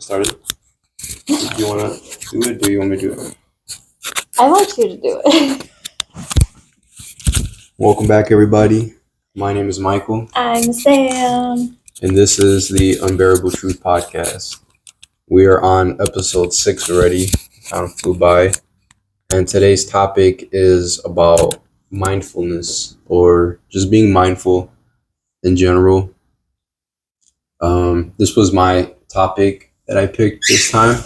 started? Do you want to do it, or do you want me to do it? I want you to do it. Welcome back, everybody. My name is Michael. I'm Sam. And this is the Unbearable Truth Podcast. We are on episode 6 already. Kind of flew by. And today's topic is about mindfulness, or just being mindful in general. This was my topic that I picked this time.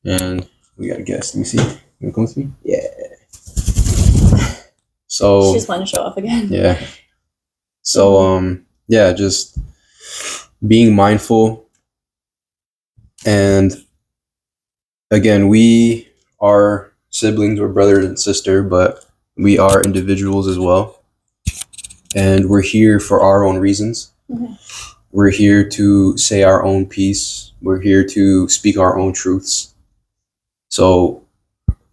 And we got a guest. Let me see. You come with me? Yeah. So She just want to show off again. Yeah. So just being mindful. And again, we are siblings, we're brother and sister, but we are individuals as well. And we're here for our own reasons. Mm-hmm. We're here to say our own piece. We're here to speak our own truths. So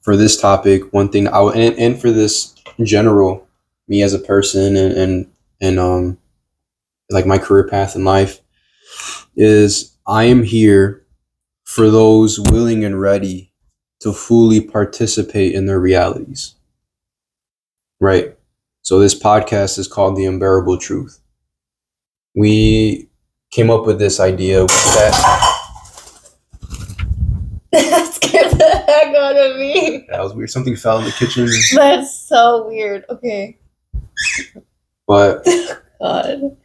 for this topic, one thing and for this in general, me as a person and like my career path in life, is I am here for those willing and ready to fully participate in their realities. Right. So this podcast is called The Unbearable Truth. We came up with this idea That scared the heck out of me. That was weird. Something fell in the kitchen. That's so weird. Okay. But God.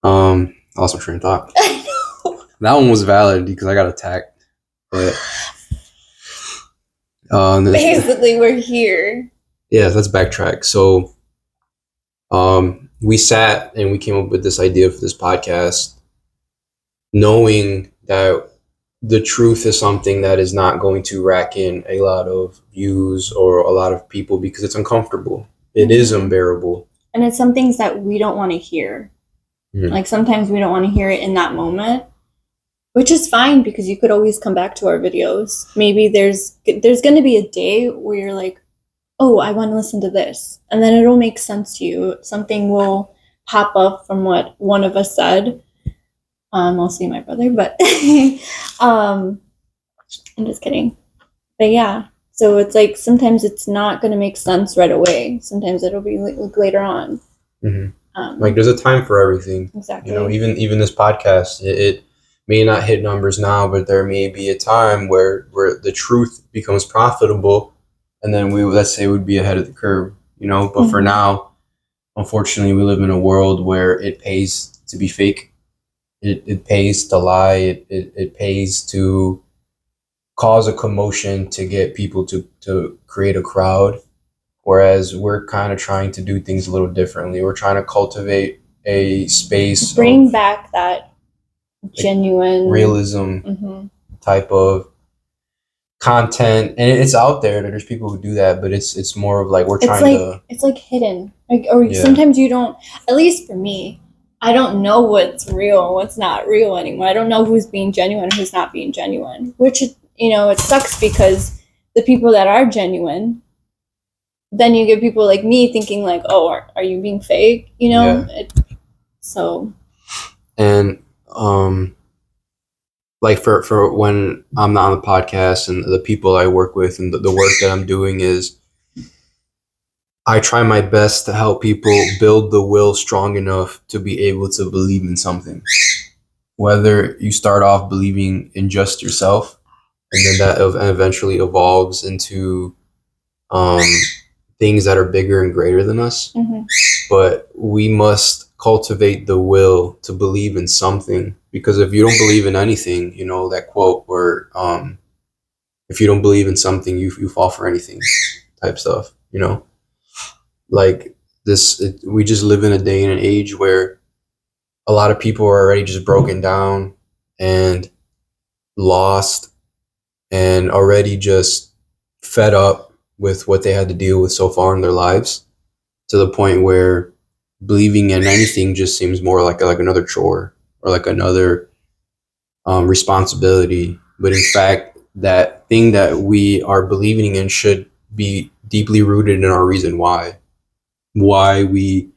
I lost my train of thought. I know. That one was valid because I got attacked. But basically we're here. Yeah, let's backtrack. So we sat and we came up with this idea for this podcast, knowing that the truth is something that is not going to rack in a lot of views or a lot of people because it's uncomfortable. It is unbearable. And it's some things that we don't want to hear. Mm-hmm. Like sometimes we don't want to hear it in that moment, which is fine because you could always come back to our videos. Maybe there's going to be a day where you're like, oh, I want to listen to this. And then it'll make sense to you. Something will pop up from what one of us said. Mostly my brother, but I'm just kidding. But yeah, so it's like sometimes it's not going to make sense right away. Sometimes it'll be like later on. Mm-hmm. Like there's a time for everything. Exactly. You know, even this podcast, it may not hit numbers now, but there may be a time where the truth becomes profitable, and then let's say we'd be ahead of the curve. You know, but Mm-hmm. For now, unfortunately, we live in a world where it pays to be fake. It pays to lie. It pays to cause a commotion to get people to create a crowd. Whereas we're kind of trying to do things a little differently. We're trying to cultivate a space. Bring back that genuine realism mm-hmm. type of content. And it's out there. There's people who do that, but it's more of like it's like hidden. Sometimes you don't, at least for me, I don't know what's real and what's not real anymore. I don't know who's being genuine and who's not being genuine, which, it sucks because the people that are genuine, then you get people like me thinking like, oh, are you being fake? Yeah. And like for when I'm not on the podcast and the people I work with and the work that I'm doing is I try my best to help people build the will strong enough to be able to believe in something. Whether you start off believing in just yourself, and then that eventually evolves into things that are bigger and greater than us. Mm-hmm. But we must cultivate the will to believe in something, because if you don't believe in anything, that quote where if you don't believe in something, you fall for anything type stuff, like this, we just live in a day and an age where a lot of people are already just broken down and lost and already just fed up with what they had to deal with so far in their lives, to the point where believing in anything just seems more like another chore or like another responsibility. But in fact, that thing that we are believing in should be deeply rooted in our reason why we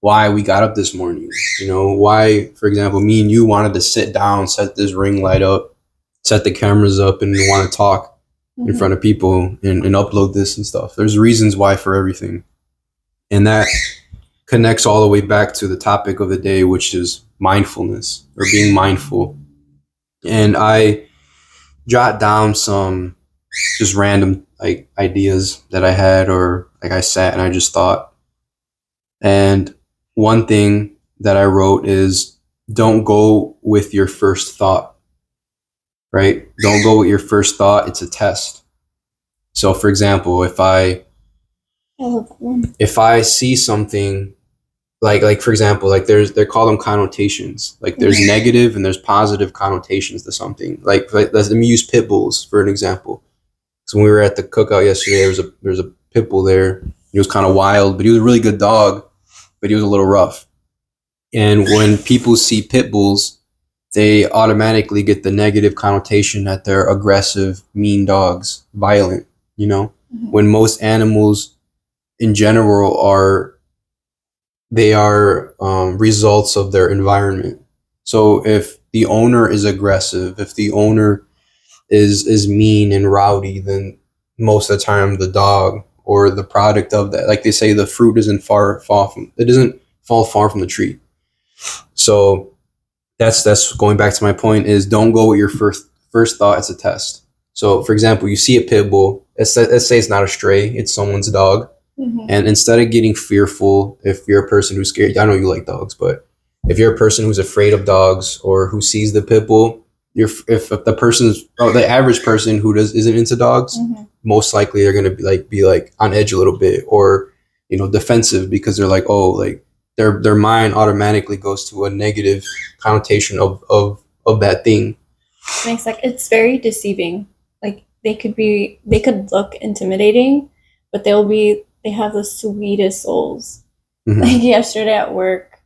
why we got up this morning. You know, why, for example, me and you wanted to sit down, set this ring light up, set the cameras up, and want to talk in front of people and upload this and stuff. There's reasons why for everything. And that connects all the way back to the topic of the day, which is mindfulness or being mindful. And I jot down some just random like ideas that I had, or like I sat and I just thought. And one thing that I wrote is, don't go with your first thought, right? Don't go with your first thought. It's a test. So for example, if I love that one. if I see something like for example, like they call them connotations. Like there's negative and there's positive connotations to something. Like let me use pit bulls for an example. So when we were at the cookout yesterday, there was a pit bull there. He was kind of wild, but he was a really good dog, but he was a little rough. And when people see pit bulls, they automatically get the negative connotation that they're aggressive, mean dogs, violent, you know, when most animals in general are results of their environment. So if the owner is aggressive, if the owner is mean and rowdy, then most of the time the dog or the product of that, like they say, the fruit doesn't fall far from the tree. So that's going back to my point is, don't go with your first thought. It's a test. So for example, you see a pit bull, let's say it's not a stray, it's someone's dog. And instead of getting fearful, if you're a person who's scared, I know you like dogs, but if you're a person who's afraid of dogs or who sees the pit bull, if the average person who isn't into dogs, most likely they're gonna be like on edge a little bit, or defensive, because they're like, oh, like their mind automatically goes to a negative connotation of that thing. It's very deceiving. Like they could look intimidating, but they have the sweetest souls. Like yesterday at work,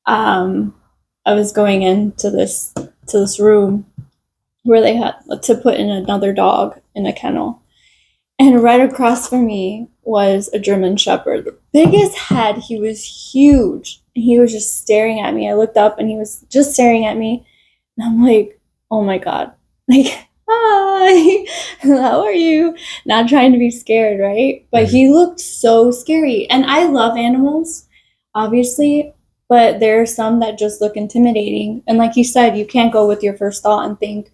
I was going into this room where they had to put in another dog in a kennel, and right across from me was a German Shepherd, the biggest head. He was huge, and he was just staring at me. I looked up, and he was just staring at me, and I'm like, oh my god, like, hi, how are you? Not trying to be scared, right? But he looked so scary. And I love animals, obviously, but there are some that just look intimidating. And like you said, you can't go with your first thought and think,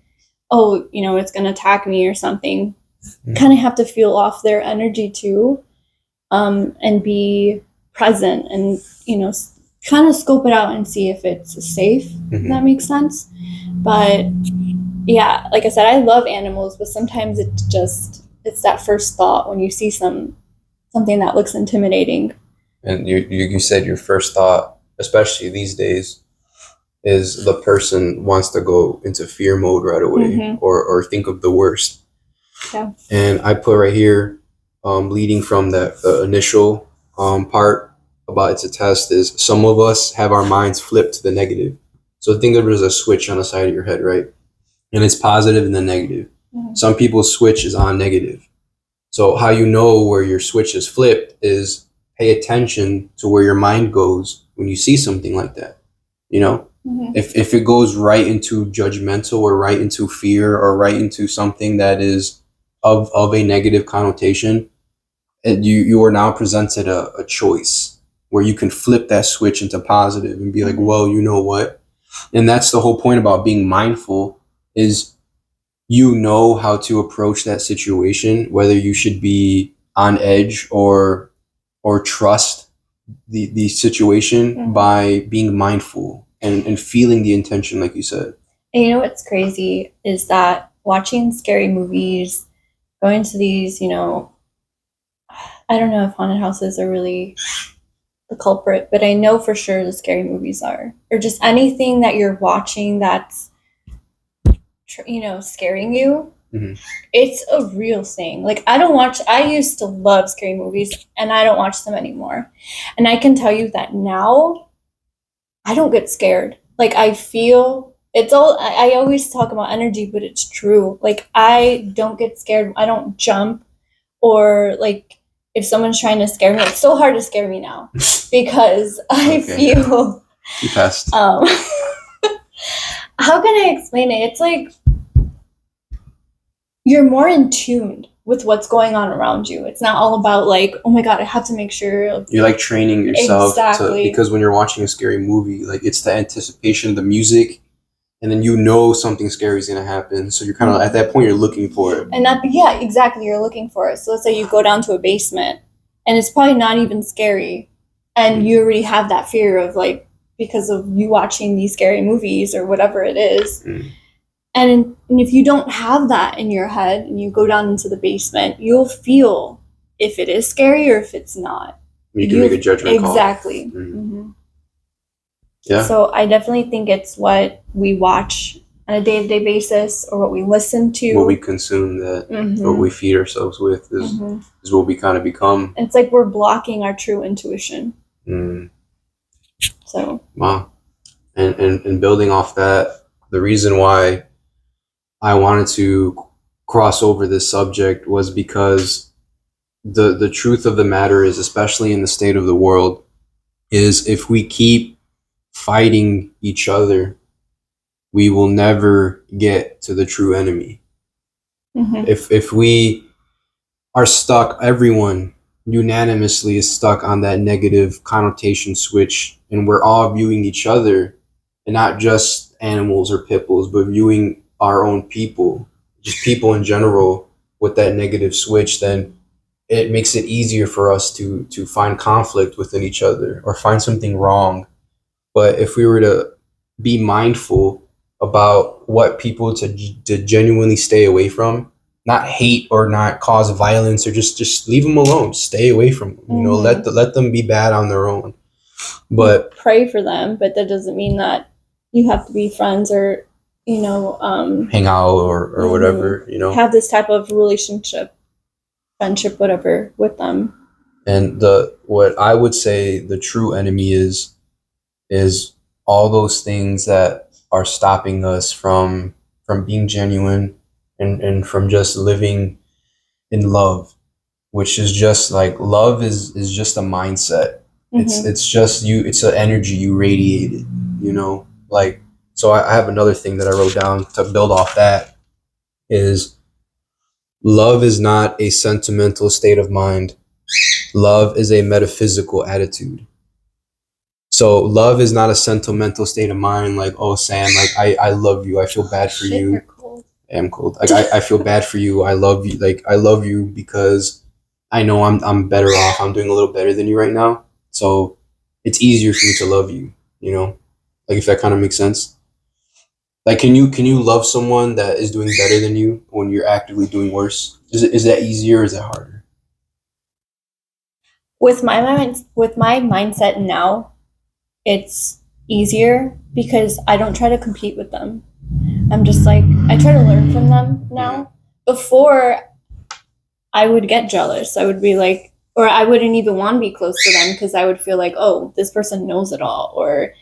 oh, it's going to attack me or something. Kind of have to feel off their energy too, and be present and, kind of scope it out and see if it's safe, if that makes sense. But yeah, like I said, I love animals, but sometimes it's that first thought when you see something that looks intimidating. And you said your first thought, especially these days, is the person wants to go into fear mode right away, or think of the worst. Yeah. And I put right here, leading from the initial part about it's a test, is some of us have our minds flipped to the negative. So think of it as a switch on the side of your head, right? And it's positive and then negative. Some people's switch is on negative. So how you know where your switch is flipped is pay attention to where your mind goes when you see something like that. If it goes right into judgmental, or right into fear, or right into something that is of a negative connotation, and you are now presented a choice where you can flip that switch into positive and be like, well, you know what? And that's the whole point about being mindful, is how to approach that situation, whether you should be on edge or trust the situation by being mindful and feeling the intention, like you said. And what's crazy is that watching scary movies, going to these, I don't know if haunted houses are really the culprit, but I know for sure the scary movies are, or just anything that you're watching that's scaring you. It's a real thing. Like I used to love scary movies, and I don't watch them anymore. And I can tell you that now I don't get scared. Like I feel it's all, I always talk about energy, but it's true. Like I don't get scared. I don't jump, or like if someone's trying to scare me, it's so hard to scare me now because I feel you passed. How can I explain it? It's like you're more in tune with what's going on around you. It's not all about like, oh my god, I have to make sure. You're like training yourself exactly. because when you're watching a scary movie, like it's the anticipation, the music, and then you know something scary is gonna happen. So you're kind of at that point you're looking for it. And yeah, exactly. You're looking for it. So let's say you go down to a basement, and it's probably not even scary, and you already have that fear of like because of you watching these scary movies or whatever it is. And if you don't have that in your head and you go down into the basement, you'll feel if it is scary or if it's not. You can make a judgment call. Exactly. Yeah. So I definitely think it's what we watch on a day-to-day basis or what we listen to. What we consume, what we feed ourselves with is what we kind of become. It's like we're blocking our true intuition. So. Wow. And building off that, the reason why I wanted to cross over this subject was because the truth of the matter is, especially in the state of the world, is if we keep fighting each other, we will never get to the true enemy. If we are stuck, everyone unanimously is stuck on that negative connotation switch, and we're all viewing each other, and not just animals or pit bulls, but viewing our own people, just people in general, with that negative switch, then it makes it easier for us to find conflict within each other or find something wrong. But if we were to be mindful about what people to genuinely stay away from, not hate or not cause violence, or just leave them alone, stay away from them, you know, let them be bad on their own. But pray for them, but that doesn't mean that you have to be friends or hang out or whatever, have this type of relationship, friendship, whatever with them. And what I would say the true enemy is all those things that are stopping us from being genuine and from just living in love, which is just like love is just a mindset. It's just it's an energy you radiated, like. So I have another thing that I wrote down to build off that is love is not a sentimental state of mind. Love is a metaphysical attitude. So love is not a sentimental state of mind like, oh, Sam, like I love you. I feel bad for you. You're cold. I'm cold. Like I feel bad for you. I love you. Like I love you because I know I'm better off. I'm doing a little better than you right now. So it's easier for me to love you, like if that kind of makes sense. Like, can you love someone that is doing better than you when you're actively doing worse? Is that easier or is that harder? With my mindset now, it's easier because I don't try to compete with them. I'm just like, I try to learn from them now. Before, I would get jealous. I would be like, or I wouldn't even want to be close to them because I would feel like, oh, this person knows it all, or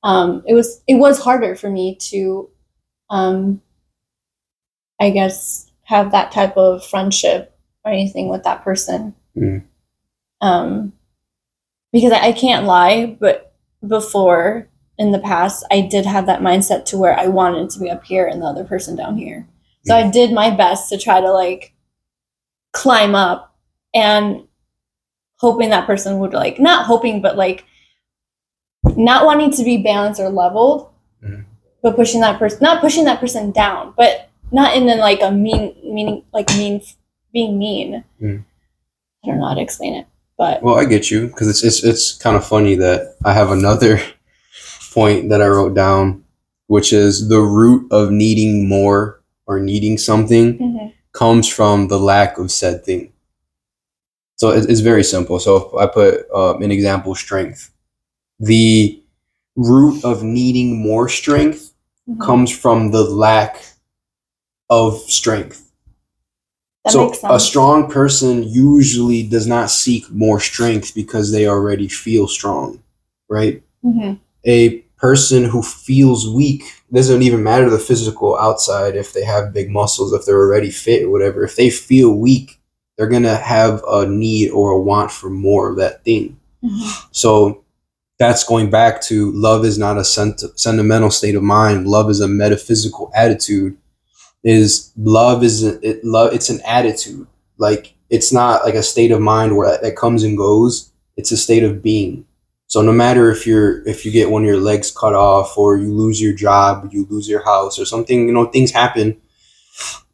it was harder for me to, I guess, have that type of friendship or anything with that person. Because I can't lie, but before in the past, I did have that mindset to where I wanted to be up here and the other person down here. So I did my best to try to like climb up and hoping that person would like, not hoping, but like not wanting to be balanced or leveled, but pushing that person, not pushing that person down, but not in like a being mean. I don't know how to explain it, but. Well, I get you, because it's kind of funny that I have another point that I wrote down, which is the root of needing more or needing something comes from the lack of said thing. So it's very simple. So if I put an example, strength. The root of needing more strength comes from the lack of strength. So a strong person usually does not seek more strength because they already feel strong, right? A person who feels weak, doesn't even matter the physical outside, if they have big muscles, if they're already fit or whatever, if they feel weak, they're going to have a need or a want for more of that thing. So that's going back to love is not a sentimental state of mind. Love is a metaphysical attitude. It's an attitude. Like, it's not like a state of mind where that comes and goes. It's a state of being. So no matter if you get one of your legs cut off, or you lose your job, you lose your house or something, things happen.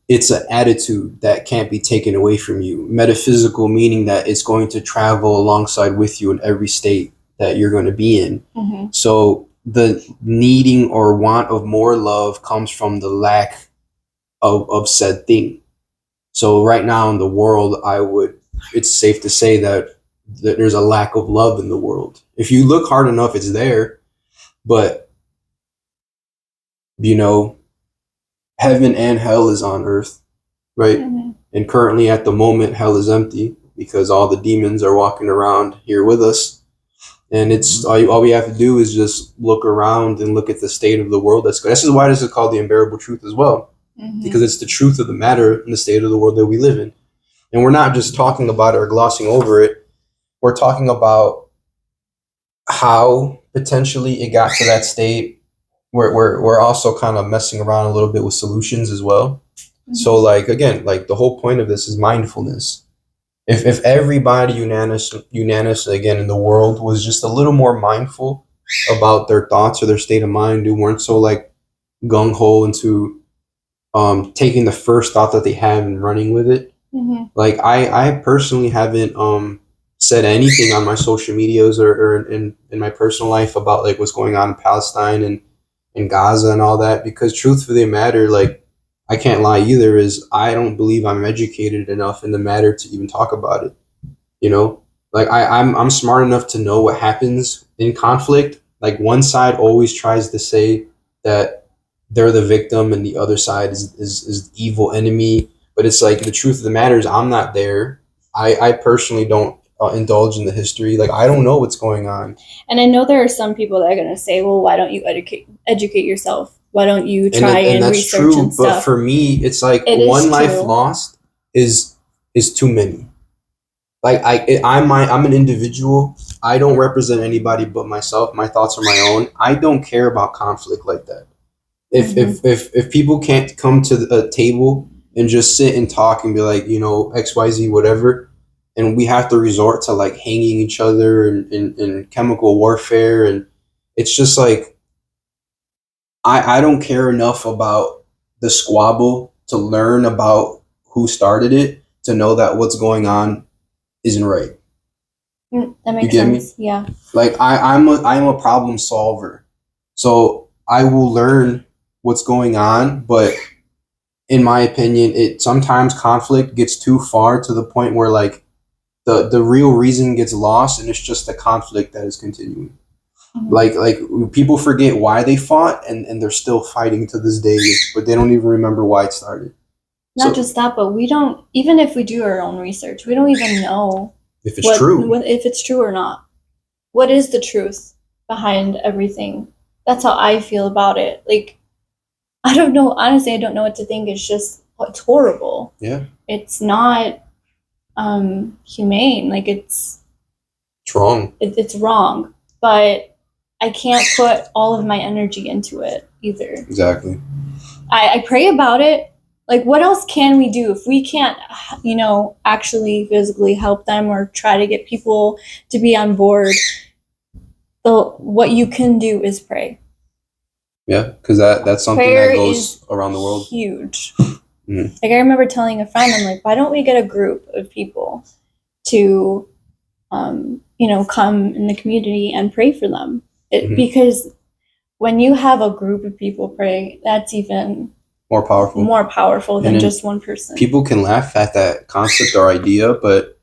It's an attitude that can't be taken away from you. Metaphysical, meaning that it's going to travel alongside with you in every state that you're going to be in. So the needing or want of more love comes from the lack of said thing. So right now in the world, it's safe to say that there's a lack of love in the world. If you look hard enough, it's there. But, heaven and hell is on earth, right? And currently at the moment, hell is empty because all the demons are walking around here with us. And it's all we have to do is just look around and look at the state of the world. This is why this is called the unbearable truth as well, because it's the truth of the matter and the state of the world that we live in. And we're not just talking about it or glossing over it. We're talking about how potentially it got to that state. We're also kind of messing around a little bit with solutions as well. So again, the whole point of this is mindfulness. If everybody unanimously again in the world was just a little more mindful about their thoughts or their state of mind, who weren't so gung-ho into taking the first thought that they have and running with it. I personally haven't said anything on my social medias or in my personal life about what's going on in Palestine and in Gaza and all that, because truth for the matter, I can't lie either, is I don't believe I'm educated enough in the matter to even talk about it. I'm smart enough to know what happens in conflict. One side always tries to say that they're the victim and the other side is the evil enemy. But it's the truth of the matter is I'm not there. I personally don't indulge in the history. I don't know what's going on. And I know there are some people that are going to say, well, why don't you educate yourself? Why don't you try and that's research true, and stuff? But for me, it's one life lost is too many. I'm an individual. I don't represent anybody but myself. My thoughts are my own. I don't care about conflict like that. If people can't come to a table and just sit and talk and be XYZ whatever, and we have to resort to hanging each other and chemical warfare, and it's just I don't care enough about the squabble to learn about who started it to know that what's going on isn't right. That makes sense. Me? Yeah. I'm a problem solver, so I will learn what's going on, but in my opinion, sometimes conflict gets too far to the point where the real reason gets lost, and it's just the conflict that is continuing. People forget why they fought, and they're still fighting to this day, but they don't even remember why it started. Not just that, but we don't, even if we do our own research, we don't even know if it's true. If it's true or not. What is the truth behind everything? That's how I feel about it. I don't know. Honestly, I don't know what to think. It's horrible. Yeah. It's not humane. It's wrong. It's wrong. But I can't put all of my energy into it either. Exactly. I pray about it. What else can we do if we can't, actually physically help them or try to get people to be on board? What you can do is pray. Yeah, because that's something prayer that goes around the world. Huge. Mm-hmm. I remember telling a friend, I'm why don't we get a group of people to, come in the community and pray for them? Because when you have a group of people pray, that's even more powerful than just one person. People can laugh at that concept or idea, but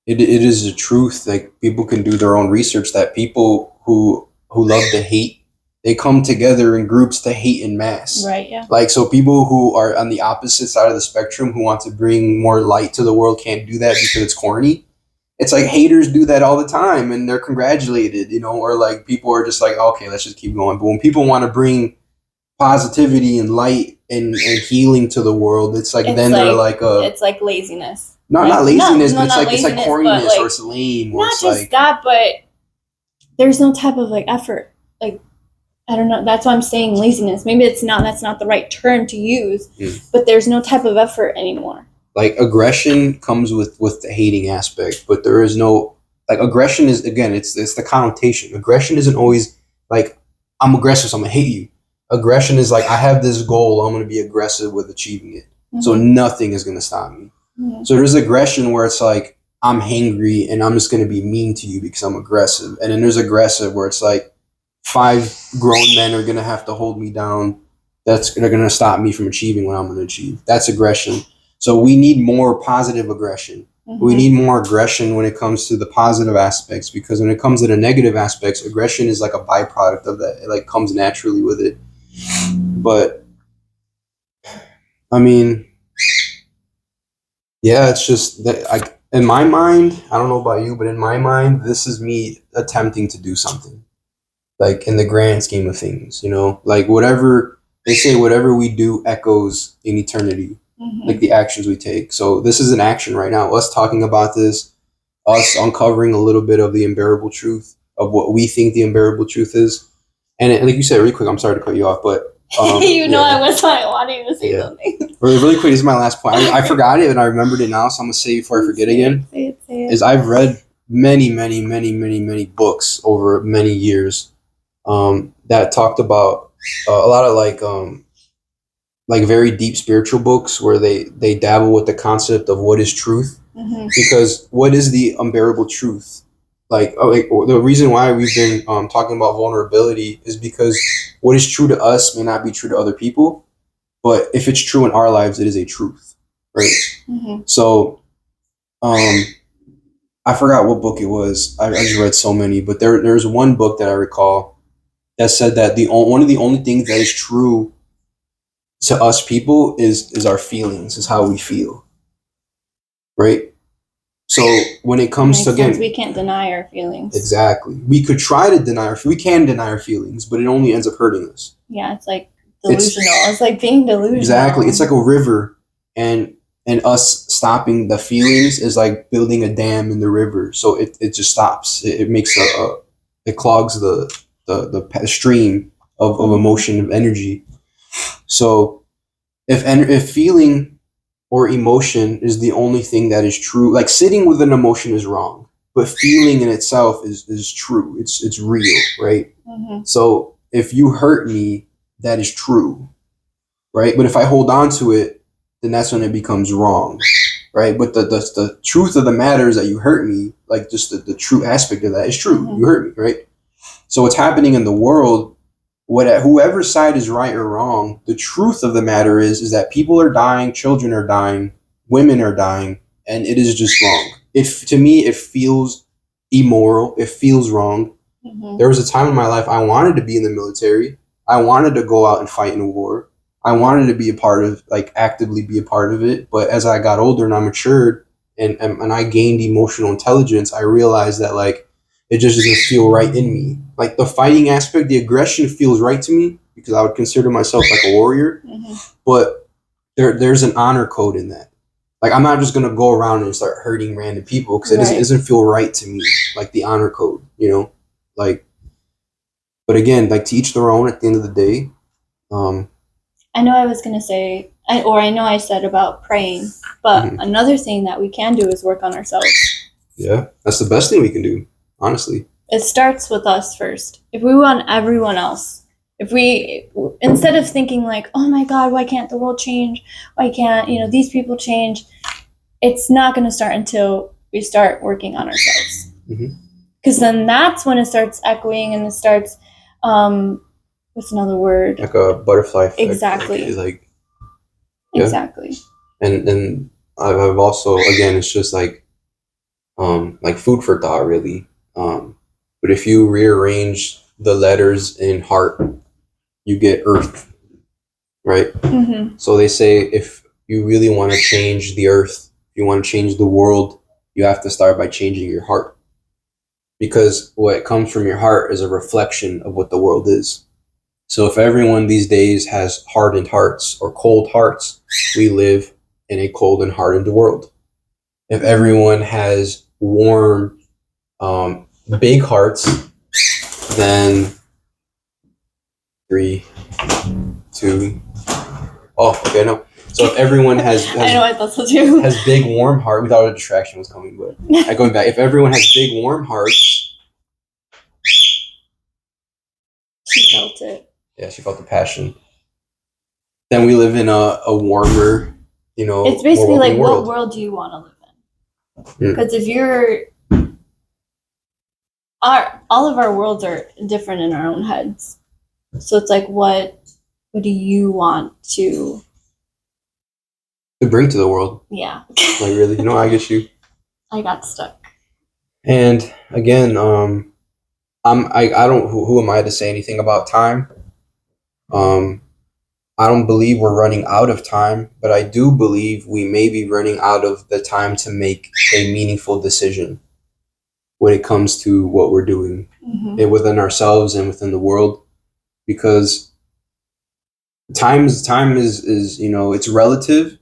it is the truth. People can do their own research that people who love to hate, they come together in groups to hate in mass. Right, yeah. So people who are on the opposite side of the spectrum who want to bring more light to the world can't do that because it's corny. It's haters do that all the time and they're congratulated, or people are just okay, let's just keep going. But when people want to bring positivity and light and healing to the world, it's they're it's like laziness. not laziness, but not it's like laziness, corniness, but, or it's lame, or not it's just like that, but there's no type of like effort. Like, I don't know. That's why I'm saying laziness. Maybe that's not the right term to use, but there's no type of effort anymore. Like aggression comes with the hating aspect, but there is no, like, aggression is, again, it's the connotation. Aggression isn't always like, I'm aggressive, so I'm gonna hate you. Aggression is like, I have this goal, I'm gonna be aggressive with achieving it. So nothing is gonna stop me. So there's aggression where it's like, I'm hangry and I'm just gonna be mean to you because I'm aggressive. And then there's aggressive where it's like, 5 grown men are gonna have to hold me down. They're gonna stop me from achieving what I'm gonna achieve. That's aggression. So we need more positive aggression. We need more aggression when it comes to the positive aspects, because when it comes to the negative aspects, aggression is like a byproduct of that. It like comes naturally with it. But I mean, yeah, it's just that in my mind, I don't know about you, but in my mind, this is me attempting to do something. Like in the grand scheme of things, like whatever they say, whatever we do echoes in eternity. Like the actions we take. So this is an action right now. Us talking about this, us uncovering a little bit of the unbearable truth of what we think the unbearable truth is. And like you said, really quick, I'm sorry to cut you off, but I was like wanting to say something. Really quick, this is my last point. I forgot it and I remembered it now, so I'm gonna say it before I forget again. Say it. Is I've read many books over many years that talked about a lot of like very deep spiritual books where they dabble with the concept of what is truth. Because what is the unbearable truth? Like the reason why we've been talking about vulnerability is because what is true to us may not be true to other people, but if it's true in our lives, it is a truth, right? So I forgot what book it was. I just read so many, but there's one book that I recall that said that one of the only things that is true to us people is our feelings, is how we feel, right? So when it comes to, again, we can't deny our feelings. Exactly. We could try to we can deny our feelings, but it only ends up hurting us. Yeah, it's like delusional. It's like being delusional. Exactly. It's like a river, and us stopping the feelings is like building a dam in the river, so it just stops. It makes it clogs the stream of emotion, of energy. So if feeling or emotion is the only thing that is true, like sitting with an emotion is wrong, but feeling in itself is true. It's real, right? So if you hurt me, that is true, right? But if I hold on to it, then that's when it becomes wrong, right? But the truth of the matter is that you hurt me, like just the true aspect of that is true. You hurt me, right? So what's happening in the world, whoever side is right or wrong, the truth of the matter is that people are dying, children are dying, women are dying, and it is just wrong. If to me it feels immoral, it feels wrong. There was a time in my life I wanted to be in the military. I wanted to go out and fight in a war. I wanted to be a part of, like, actively be a part of it. But as I got older and I matured and I gained emotional intelligence, I realized that, like, it just doesn't feel right in me. Like the fighting aspect, the aggression feels right to me because I would consider myself like a warrior. But there's an honor code in that. Like I'm not just gonna go around and start hurting random people because it doesn't feel right to me. Like the honor code, like. But again, like to each their own. At the end of the day, I know I was gonna say, I know I said about praying, but another thing that we can do is work on ourselves. Yeah, that's the best thing we can do, honestly. It starts with us first. If we want everyone else, if we, instead of thinking like, oh my God, why can't the world change? Why can't, these people change? It's not going to start until we start working on ourselves. Because then that's when it starts echoing and it starts, what's another word? Like a butterfly effect. Exactly. Yeah. Exactly. And I've also, again, it's just like food for thought, really. But if you rearrange the letters in heart, you get earth, right? So they say if you really want to change the earth, if you want to change the world, you have to start by changing your heart. Because what comes from your heart is a reflection of what the world is. So if everyone these days has hardened hearts or cold hearts, we live in a cold and hardened world. if everyone has warm, big hearts, then 3, 2. Oh, okay, no. So if everyone has I know, I thought so too. has big warm heart, we thought a distraction was coming, but going back, if everyone has big warm hearts, She felt it. yeah, she felt the passion. Then we live in a warmer, It's basically more like, welcoming what world do you want to live in? Because if you're, all of our worlds are different in our own heads. So it's like, what do you want to bring to the world? Yeah. Like, really, I get you. I got stuck. And again, I don't. Who am I to say anything about time? I don't believe we're running out of time, but I do believe we may be running out of the time to make a meaningful decision when it comes to what we're doing within ourselves and within the world, because time is it's relative,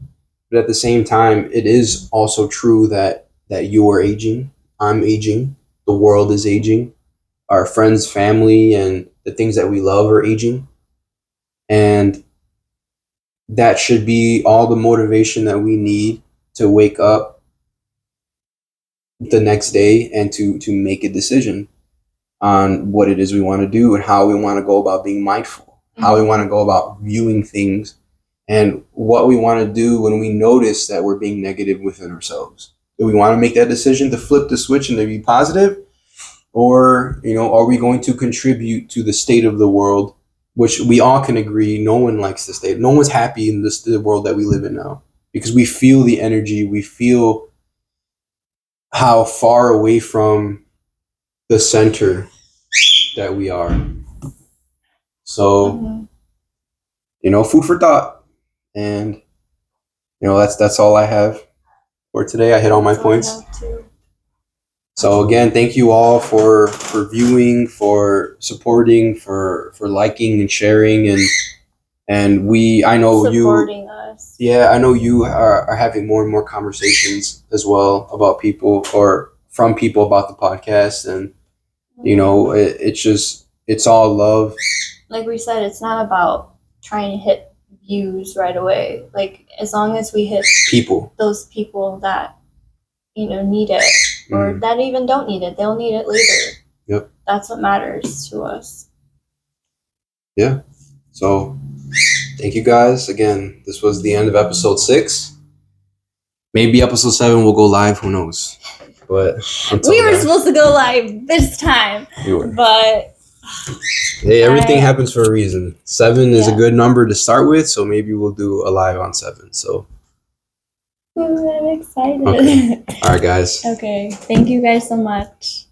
but at the same time, it is also true that you are aging, I'm aging, the world is aging, our friends, family, and the things that we love are aging, and that should be all the motivation that we need to wake up the next day and to make a decision on what it is we want to do and how we want to go about being mindful, how we want to go about viewing things, and what we want to do when we notice that we're being negative within ourselves. Do we want to make that decision to flip the switch and to be positive? Or, are we going to contribute to the state of the world, which we all can agree no one likes the state. No one's happy in the world that we live in now, because we feel the energy, we feel how far away from the center that we are. So, food for thought. And, that's all I have for today. I hit all my points. So again, thank you all for viewing, for supporting, for liking and sharing, and I know supporting us. Yeah, I know you are having more and more conversations as well about people or from people about the podcast, and it's all love. Like we said, it's not about trying to hit views right away. Like, as long as we hit those people that need it, or that even don't need it, they'll need it later. Yep. That's what matters to us. Yeah. So thank you guys. Again, this was the end of episode 6. Maybe episode 7 will go live, who knows? But we were supposed to go live this time. We were. But hey, everything happens for a reason. 7 is a good number to start with, so maybe we'll do a live on 7. So I'm excited. Okay. All right, guys. Okay. Thank you guys so much.